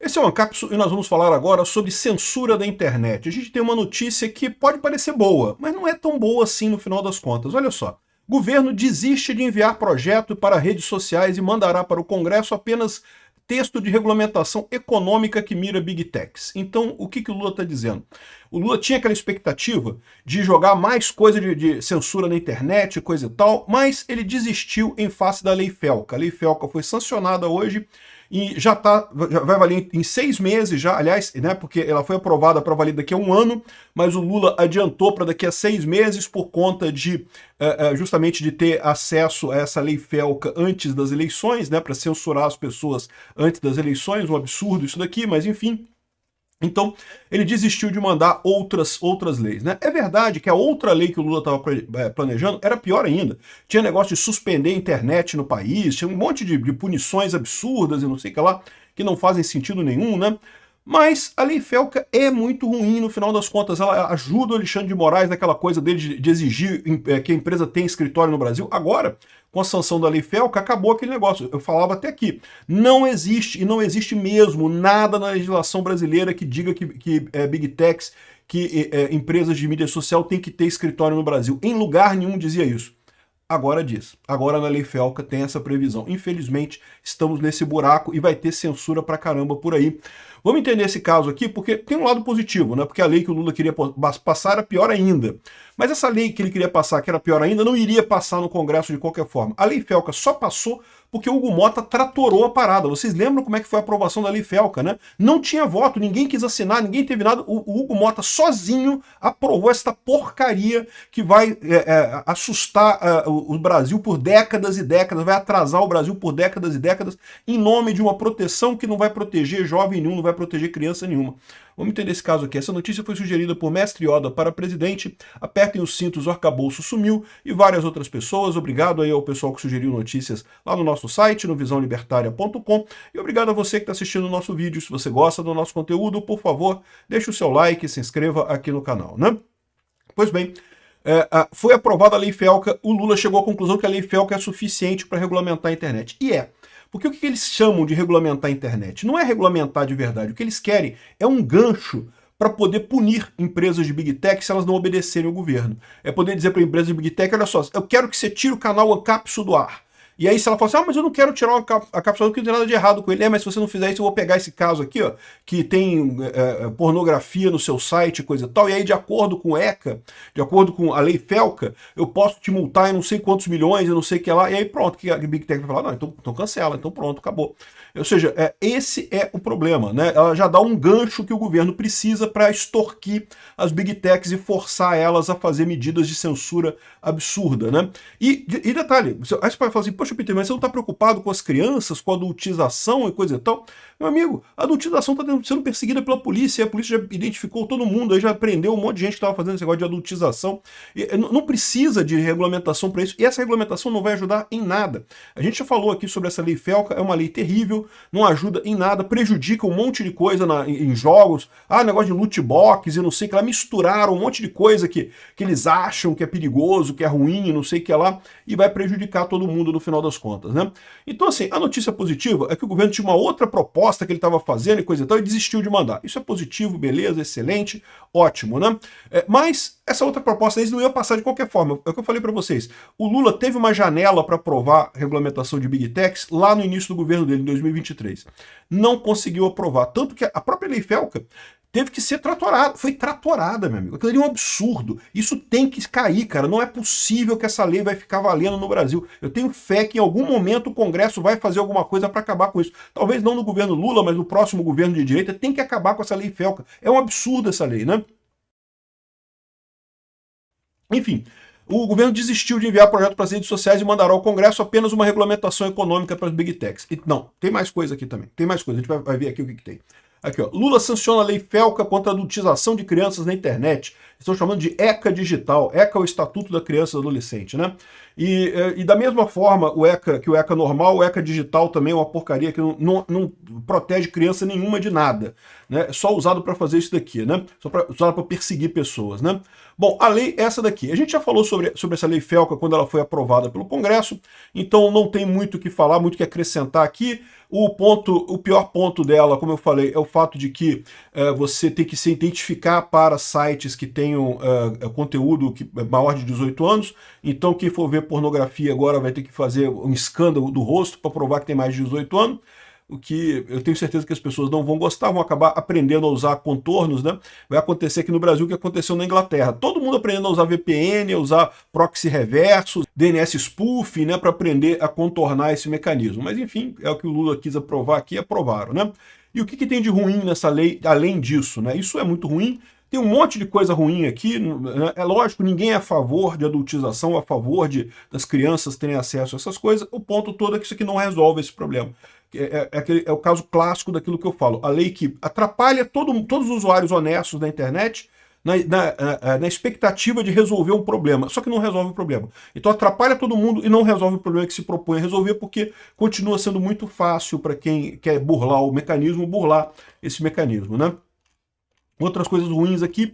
Esse é o Ancapsu e nós vamos falar agora sobre censura da internet. A gente tem uma notícia que pode parecer boa, mas não é tão boa assim no final das contas. Olha só. Governo desiste de enviar projeto para redes sociais e mandará para o Congresso apenas texto de regulamentação econômica que mira Big Techs. Então, o que o Lula está dizendo? O Lula tinha aquela expectativa de jogar mais coisa de censura na internet, coisa e tal, mas ele desistiu em face da Lei Felca. A Lei Felca foi sancionada hoje e já vai valer em 6 meses já, aliás, né, porque ela foi aprovada para valer daqui a 1 ano, mas o Lula adiantou para daqui a 6 meses por conta de justamente de ter acesso a essa lei Felca antes das eleições, né, para censurar as pessoas antes das eleições, um absurdo isso daqui, mas enfim. Então, ele desistiu de mandar outras leis, né? É verdade que a outra lei que o Lula estava planejando era pior ainda. Tinha negócio de suspender a internet no país, tinha um monte de punições absurdas e não sei o que lá, que não fazem sentido nenhum, né? Mas a Lei Felca é muito ruim no final das contas. Ela ajuda o Alexandre de Moraes naquela coisa dele de exigir que a empresa tenha escritório no Brasil. Agora, com a sanção da Lei Felca, acabou aquele negócio. Eu falava até aqui. Não existe, e não existe mesmo, nada na legislação brasileira que diga que Big Techs, que empresas de mídia social têm que ter escritório no Brasil. Em lugar nenhum dizia isso. Agora diz. Agora na Lei Felca tem essa previsão. Infelizmente, estamos nesse buraco e vai ter censura pra caramba por aí. Vamos entender esse caso aqui, porque tem um lado positivo, né? Porque a lei que o Lula queria passar era pior ainda. Mas essa lei que ele queria passar, que era pior ainda, não iria passar no Congresso de qualquer forma. A Lei Felca só passou porque o Hugo Mota tratorou a parada. Vocês lembram como é que foi a aprovação da Lei Felca, né? Não tinha voto, ninguém quis assinar, ninguém teve nada. O Hugo Mota sozinho aprovou esta porcaria que vai assustar o Brasil por décadas e décadas, vai atrasar o Brasil por décadas e décadas, em nome de uma proteção que não vai proteger jovem nenhum, não vai proteger criança nenhuma. Vamos entender esse caso aqui. Essa notícia foi sugerida por Mestre Yoda para presidente. Apertem os cintos, o arcabouço sumiu, e várias outras pessoas. Obrigado aí ao pessoal que sugeriu notícias lá no nosso site, no visãolibertaria.com. E obrigado a você que está assistindo o nosso vídeo. Se você gosta do nosso conteúdo, por favor, deixe o seu like e se inscreva aqui no canal, né? Pois bem, foi aprovada a Lei Felca. O Lula chegou à conclusão que a Lei Felca é suficiente para regulamentar a internet. E é. Porque o que eles chamam de regulamentar a internet? Não é regulamentar de verdade. O que eles querem é um gancho para poder punir empresas de Big Tech se elas não obedecerem ao governo. É poder dizer para a empresa de Big Tech, olha só, eu quero que você tire o canal Ancapsu do ar. E aí se ela fala assim, mas eu não quero tirar a cápsula porque não tem nada de errado com ele. Mas se você não fizer isso, eu vou pegar esse caso aqui, ó, que tem pornografia no seu site, coisa e tal, e aí de acordo com o ECA, de acordo com a Lei Felca, eu posso te multar em não sei quantos milhões, eu não sei o que lá, e aí pronto, que a Big Tech vai falar, não, então cancela, então pronto, acabou. Ou seja, esse é o problema, né? Ela já dá um gancho que o governo precisa para extorquir as Big Techs e forçar elas a fazer medidas de censura absurda, né? E detalhe, aí você vai falar assim, poxa, Peter, mas você não está preocupado com as crianças, com a adultização e coisa e tal? Meu amigo, a adultização está sendo perseguida pela polícia, e a polícia já identificou todo mundo, aí já prendeu um monte de gente que estava fazendo esse negócio de adultização. E não precisa de regulamentação para isso, e essa regulamentação não vai ajudar em nada. A gente já falou aqui sobre essa Lei Felca, é uma lei terrível, não ajuda em nada, prejudica um monte de coisa em jogos, negócio de loot box e não sei o que lá, misturaram um monte de coisa que eles acham que é perigoso, que é ruim e não sei o que lá, e vai prejudicar todo mundo no final das contas, né? Então assim, a notícia positiva é que o governo tinha uma outra proposta que ele estava fazendo e coisa e tal, e desistiu de mandar. Isso é positivo, beleza, excelente, ótimo, né? Mas essa outra proposta eles não ia passar de qualquer forma. É o que eu falei para vocês. O Lula teve uma janela para aprovar a regulamentação de Big Techs lá no início do governo dele, em 2023. Não conseguiu aprovar. Tanto que a própria Lei Felca teve que ser tratorada. Foi tratorada, meu amigo. Aquilo ali é um absurdo. Isso tem que cair, cara. Não é possível que essa lei vai ficar valendo no Brasil. Eu tenho fé que em algum momento o Congresso vai fazer alguma coisa para acabar com isso. Talvez não no governo Lula, mas no próximo governo de direita tem que acabar com essa Lei Felca. É um absurdo essa lei, né? Enfim, o governo desistiu de enviar projeto para as redes sociais e mandará ao Congresso apenas uma regulamentação econômica para as Big Techs. Não, tem mais coisa aqui também. Tem mais coisa. A gente vai ver aqui o que tem. Aqui, ó. Lula sanciona a Lei Felca contra a adultização de crianças na internet. Estão chamando de ECA digital. ECA é o Estatuto da Criança e do Adolescente, né? E da mesma forma o ECA normal, o ECA digital também é uma porcaria que não protege criança nenhuma de nada, né? É só usado para fazer isso daqui, né? Usado para perseguir pessoas, né? Bom, a lei é essa daqui. A gente já falou sobre essa Lei Felca quando ela foi aprovada pelo Congresso, então não tem muito o que falar, muito o que acrescentar aqui. O pior ponto dela, como eu falei, é o fato de que você tem que se identificar para sites que tenham conteúdo maior de 18 anos. Então quem for ver pornografia agora vai ter que fazer um escândalo do rosto para provar que tem mais de 18 anos. O que eu tenho certeza que as pessoas não vão gostar, vão acabar aprendendo a usar contornos, né? Vai acontecer aqui no Brasil o que aconteceu na Inglaterra. Todo mundo aprendendo a usar VPN, a usar proxy reverso, DNS spoofing, né? Para aprender a contornar esse mecanismo. Mas enfim, é o que o Lula quis aprovar aqui, aprovaram, né? E o que tem de ruim nessa lei, além disso, né? Isso é muito ruim. Tem um monte de coisa ruim aqui, né? É lógico, ninguém é a favor de adultização, a favor das crianças terem acesso a essas coisas. O ponto todo é que isso aqui não resolve esse problema. É o caso clássico daquilo que eu falo. A lei que atrapalha todos os usuários honestos da internet na expectativa de resolver um problema, só que não resolve o problema. Então atrapalha todo mundo e não resolve o problema que se propõe a resolver, porque continua sendo muito fácil para quem quer burlar o mecanismo, burlar esse mecanismo, né? Outras coisas ruins aqui,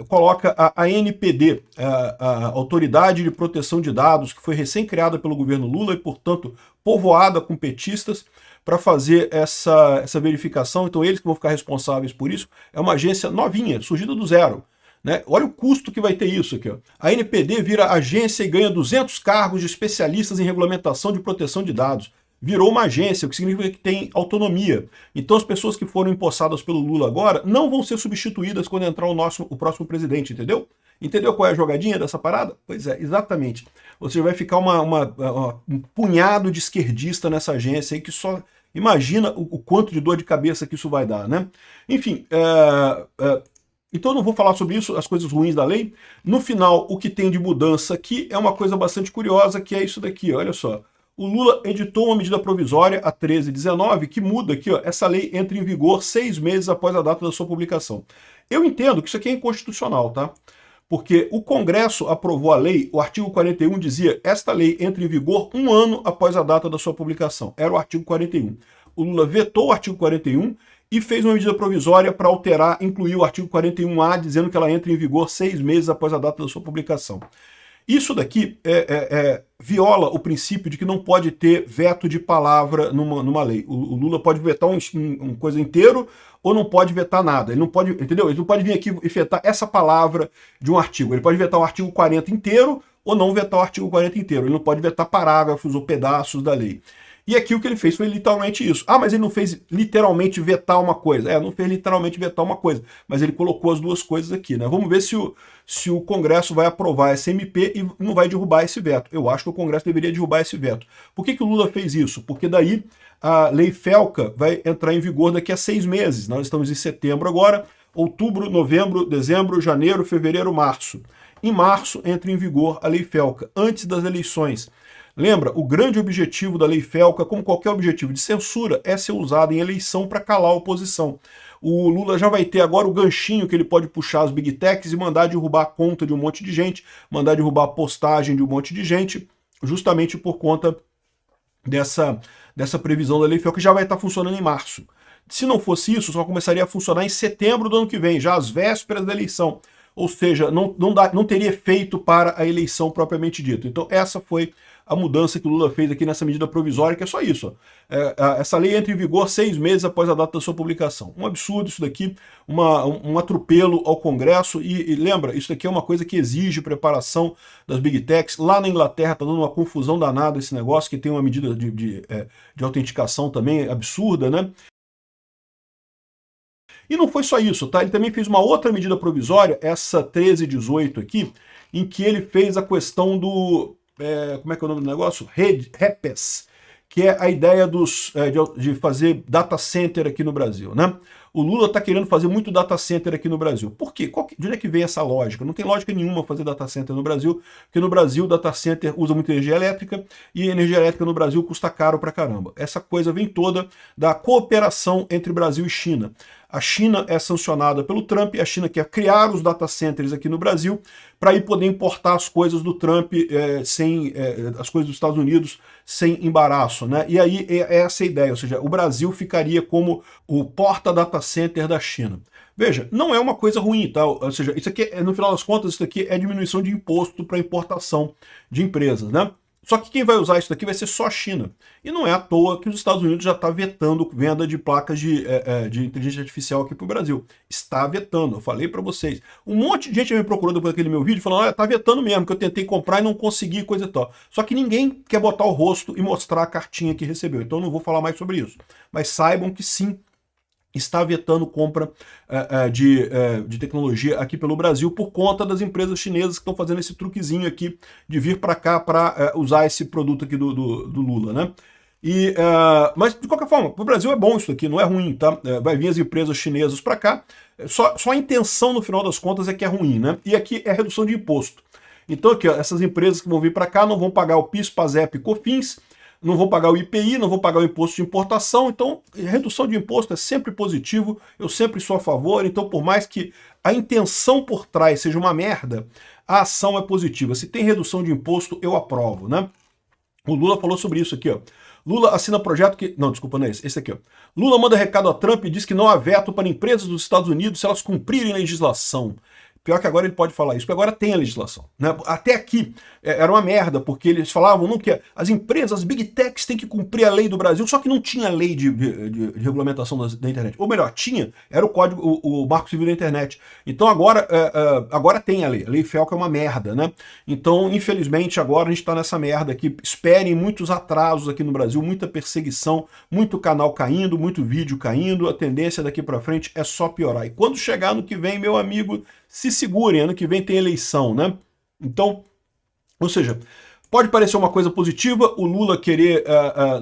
coloca a ANPD, a Autoridade de Proteção de Dados, que foi recém-criada pelo governo Lula e, portanto, povoada com petistas, para fazer essa verificação. Então eles que vão ficar responsáveis por isso. É uma agência novinha, surgida do zero. Né? Olha o custo que vai ter isso aqui. Ó. A ANPD vira agência e ganha 200 cargos de especialistas em regulamentação de proteção de dados. Virou uma agência, o que significa que tem autonomia. Então as pessoas que foram empossadas pelo Lula agora não vão ser substituídas quando entrar o próximo presidente, entendeu? Entendeu qual é a jogadinha dessa parada? Pois é, exatamente. Ou seja, vai ficar um punhado de esquerdista nessa agência aí que só imagina o quanto de dor de cabeça que isso vai dar, né? Enfim, então eu não vou falar sobre isso, as coisas ruins da lei. No final, o que tem de mudança aqui é uma coisa bastante curiosa, que é isso daqui, olha só. O Lula editou uma medida provisória, a 1319, que muda aqui, ó, essa lei entra em vigor 6 meses após a data da sua publicação. Eu entendo que isso aqui é inconstitucional, tá? Porque o Congresso aprovou a lei, o artigo 41 dizia, esta lei entra em vigor 1 ano após a data da sua publicação. Era o artigo 41. O Lula vetou o artigo 41 e fez uma medida provisória para alterar, incluir o artigo 41A, dizendo que ela entra em vigor 6 meses após a data da sua publicação. Isso daqui viola o princípio de que não pode ter veto de palavra numa lei. O Lula pode vetar um coisa inteiro ou não pode vetar nada. Ele não pode, entendeu? Ele não pode vir aqui e vetar essa palavra de um artigo. Ele pode vetar o artigo 40 inteiro ou não vetar o artigo 40 inteiro. Ele não pode vetar parágrafos ou pedaços da lei. E aqui o que ele fez foi literalmente isso. Ah, mas ele não fez literalmente vetar uma coisa. Não fez literalmente vetar uma coisa, mas ele colocou as duas coisas aqui, né? Vamos ver se o Congresso vai aprovar essa MP e não vai derrubar esse veto. Eu acho que o Congresso deveria derrubar esse veto. Por que o Lula fez isso? Porque daí a lei FELCA vai entrar em vigor daqui a 6 meses. Nós estamos em setembro agora, outubro, novembro, dezembro, janeiro, fevereiro, março. Em março entra em vigor a lei FELCA, antes das eleições. Lembra, o grande objetivo da lei FELCA, como qualquer objetivo de censura, é ser usado em eleição para calar a oposição. O Lula já vai ter agora o ganchinho que ele pode puxar as big techs e mandar derrubar a conta de um monte de gente, mandar derrubar a postagem de um monte de gente, justamente por conta dessa previsão da lei FELCA, que já vai estar funcionando em março. Se não fosse isso, só começaria a funcionar em setembro do ano que vem, já às vésperas da eleição. Ou seja, não teria efeito para a eleição propriamente dita. Então essa foi a mudança que o Lula fez aqui nessa medida provisória, que é só isso. Essa lei entra em vigor 6 meses após a data da sua publicação. Um absurdo isso daqui, um atropelo ao Congresso, e lembra, isso daqui é uma coisa que exige preparação das Big Techs. Lá na Inglaterra está dando uma confusão danada esse negócio, que tem uma medida de autenticação também absurda, né? E não foi só isso, tá? Ele também fez uma outra medida provisória, essa 1318 aqui, em que ele fez a questão do... como é que é o nome do negócio? REPES, que é a ideia de fazer data center aqui no Brasil, né? O Lula está querendo fazer muito data center aqui no Brasil. Por quê? De onde é que vem essa lógica? Não tem lógica nenhuma fazer data center no Brasil, porque no Brasil data center usa muita energia elétrica e energia elétrica no Brasil custa caro pra caramba. Essa coisa vem toda da cooperação entre Brasil e China. A China é sancionada pelo Trump e a China quer criar os data centers aqui no Brasil para aí poder importar as coisas do Trump, as coisas dos Estados Unidos sem embaraço, né? E aí é essa a ideia, ou seja, o Brasil ficaria como o porta-data center da China. Veja, não é uma coisa ruim, tá? Ou seja, isso aqui, no final das contas, isso aqui é diminuição de imposto para importação de empresas, né? Só que quem vai usar isso daqui vai ser só a China. E não é à toa que os Estados Unidos já está vetando venda de placas de inteligência artificial aqui para o Brasil. Está vetando, eu falei para vocês. Um monte de gente me procurou depois daquele meu vídeo falando, está vetando mesmo, que eu tentei comprar e não consegui, coisa e tal. Só que ninguém quer botar o rosto e mostrar a cartinha que recebeu. Então eu não vou falar mais sobre isso. Mas saibam que sim, está vetando compra de tecnologia aqui pelo Brasil por conta das empresas chinesas que estão fazendo esse truquezinho aqui de vir para cá para usar esse produto aqui do Lula, né? Mas, de qualquer forma, para o Brasil é bom isso aqui, não é ruim, tá? Vai vir as empresas chinesas para cá, só a intenção, no final das contas, é que é ruim, né? E aqui é redução de imposto. Então, aqui, ó, essas empresas que vão vir para cá não vão pagar o PIS, PASEP e COFINS, não vão pagar o IPI, não vão pagar o imposto de importação, então redução de imposto é sempre positivo, eu sempre sou a favor, então por mais que a intenção por trás seja uma merda, a ação é positiva. Se tem redução de imposto, eu aprovo, né? O Lula falou sobre isso aqui, ó. Lula assina projeto que... Não, desculpa, não é esse aqui, ó. Lula manda recado a Trump e diz que não há veto para empresas dos Estados Unidos se elas cumprirem legislação. Pior que agora ele pode falar isso, porque agora tem a legislação, né? Até aqui era uma merda, porque eles falavam não, que as empresas, as big techs têm que cumprir a lei do Brasil, só que não tinha lei de regulamentação da internet. Ou melhor, tinha, era o código, o Marco Civil da Internet. Então agora tem a lei FELCA é uma merda, né? Então, infelizmente, agora a gente está nessa merda aqui. Esperem muitos atrasos aqui no Brasil, muita perseguição, muito canal caindo, muito vídeo caindo, a tendência daqui para frente é só piorar. E quando chegar no que vem, meu amigo, se segurem, ano que vem tem eleição, né? Então, ou seja, pode parecer uma coisa positiva, o Lula querer,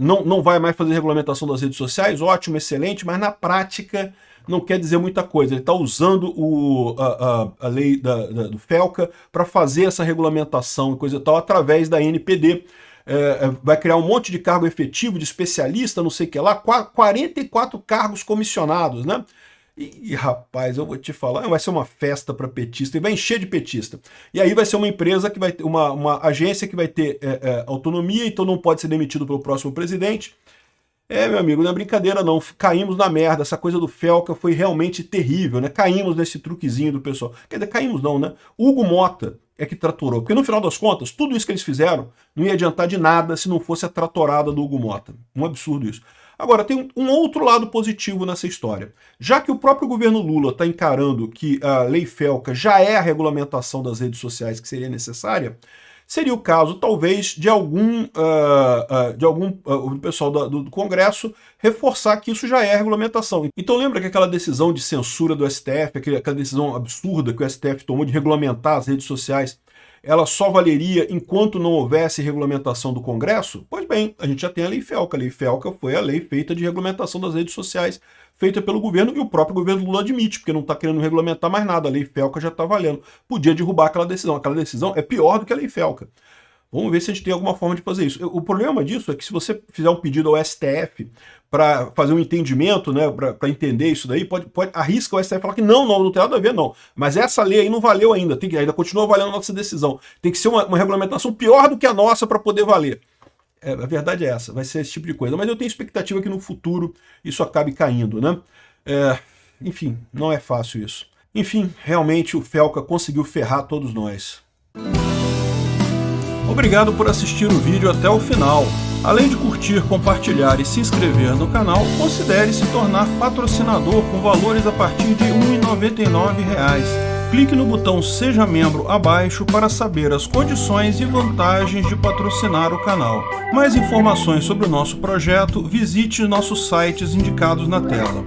não vai mais fazer regulamentação das redes sociais, ótimo, excelente, mas na prática não quer dizer muita coisa. Ele está usando a lei do FELCA para fazer essa regulamentação e coisa e tal através da NPD. Vai criar um monte de cargo efetivo, de especialista, não sei o que lá, 44 cargos comissionados, né? E rapaz, eu vou te falar, vai ser uma festa para petista, e vai encher de petista. E aí vai ser uma empresa que vai ter, uma agência que vai ter autonomia, então não pode ser demitido pelo próximo presidente. Meu amigo, não é brincadeira não, caímos na merda, essa coisa do FELCA foi realmente terrível, né? Caímos nesse truquezinho do pessoal. Quer dizer, caímos não, né? Hugo Mota é que tratorou, porque no final das contas, tudo isso que eles fizeram não ia adiantar de nada se não fosse a tratorada do Hugo Mota. Um absurdo isso. Agora, tem um outro lado positivo nessa história. Já que o próprio governo Lula está encarando que a lei FELCA já é a regulamentação das redes sociais que seria necessária, seria o caso, talvez, de algum pessoal do Congresso reforçar que isso já é a regulamentação. Então lembra que aquela decisão de censura do STF, aquela decisão absurda que o STF tomou de regulamentar as redes sociais, ela só valeria enquanto não houvesse regulamentação do Congresso? Pois bem, a gente já tem a lei FELCA. A lei FELCA foi a lei feita de regulamentação das redes sociais, feita pelo governo, e o próprio governo Lula admite, porque não está querendo regulamentar mais nada. A lei FELCA já está valendo. Podia derrubar aquela decisão. Aquela decisão é pior do que a lei FELCA. Vamos ver se a gente tem alguma forma de fazer isso. O problema disso é que se você fizer um pedido ao STF para fazer um entendimento, né, para entender isso daí, arrisca o STF falar que não tem nada a ver, não. Mas essa lei aí não valeu ainda, ainda continua valendo a nossa decisão. Tem que ser uma regulamentação pior do que a nossa para poder valer. A verdade é essa, vai ser esse tipo de coisa. Mas eu tenho expectativa que no futuro isso acabe caindo, né? Enfim, não é fácil isso. Enfim, realmente o FELCA conseguiu ferrar todos nós. Obrigado por assistir o vídeo até o final. Além de curtir, compartilhar e se inscrever no canal, considere se tornar patrocinador com valores a partir de R$ 1,99. Clique no botão Seja Membro abaixo para saber as condições e vantagens de patrocinar o canal. Mais informações sobre o nosso projeto, visite nossos sites indicados na tela.